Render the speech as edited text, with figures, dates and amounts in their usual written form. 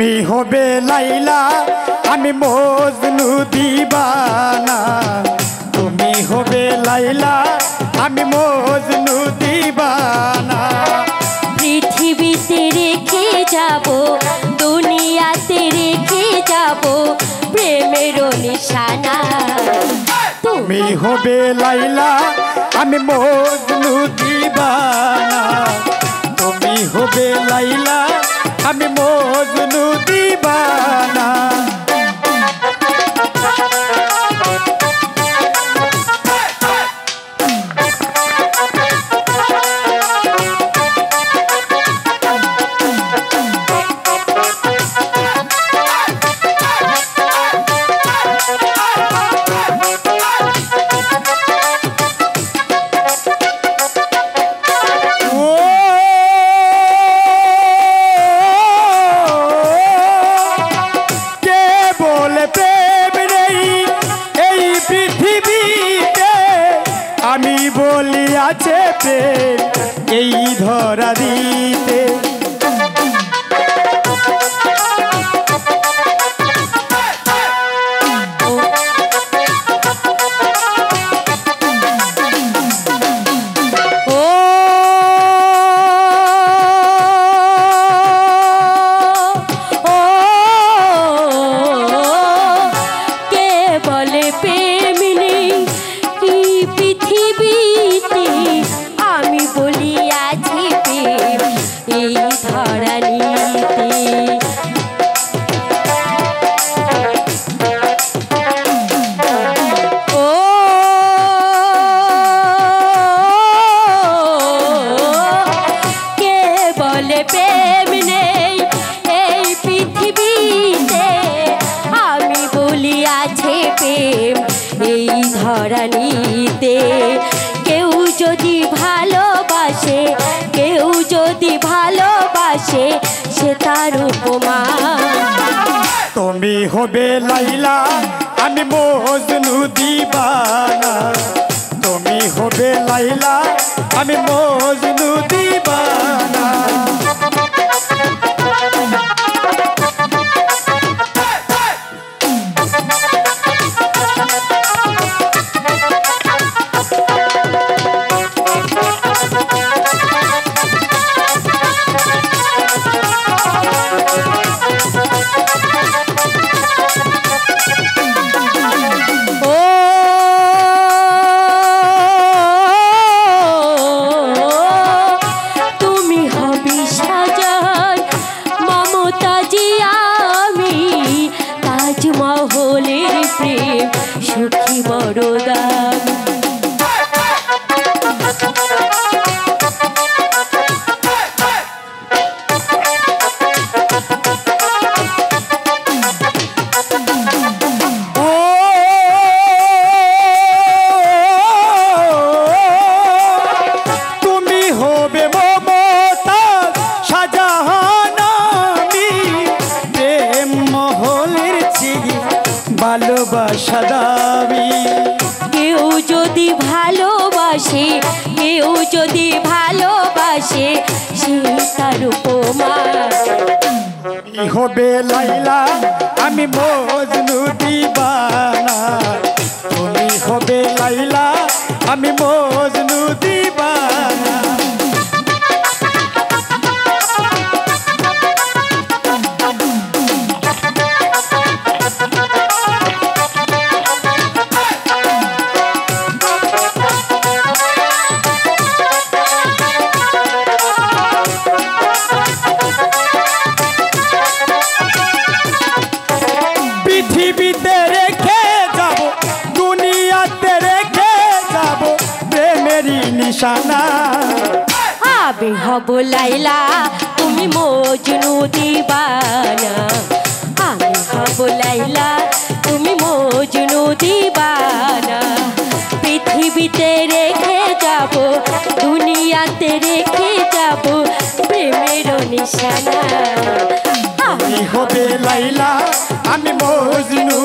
তুমি হবে লাইলা আমি মজনু দিবানা তুমি হবে লাইলা আমি মজনু দিবানা পৃথিবীতে রেখে যাব দুনিয়াতে রেখে যাব প্রেমের নিশানা তুমি হবে লাইলা আমি মজনু দিবানা তুমি হবে লাইলা আমি মজনু দিবানা আমি বলি আছে প্রেম এই ধরা দিতে প্রেম নেই এই পৃথিবীতে আমি বলি আছে প্রেম এই ধরণীতে কেউ যদি ভালোবাসে কেউ যদি ভালোবাসে সে তার উপমা তুমি হবে লাইলা আমি মজনু দিবানা তুমি হবে লাইলা আমি মজনু দিবানা মহলের প্রেম সুখী বড় দাম তুমি হবে মমতা শাহজাহান প্রেম মহলের ভালোবাসা দাবি কেউ যদি ভালোবাসে কেউ যদি ভালোবাসে সে তার উপমা হবে লাইলা আমি মজনু দিবানা তুমি হবে লাইলা আমি মজনু দিবানা পৃথিবীতে রেখে যাব দুনিয়াতে রেখে যাব প্রেমেরই নিশানা আমি হব লাইলা তুমি মজনু দিবানা আমি হব লাইলা তুমি মজনু দিবানা পৃথিবীতে রেখে যাব দুনিয়াতে রেখে যাব প্রেমের নিশানা আমি হবে লাইলা আমি মজনু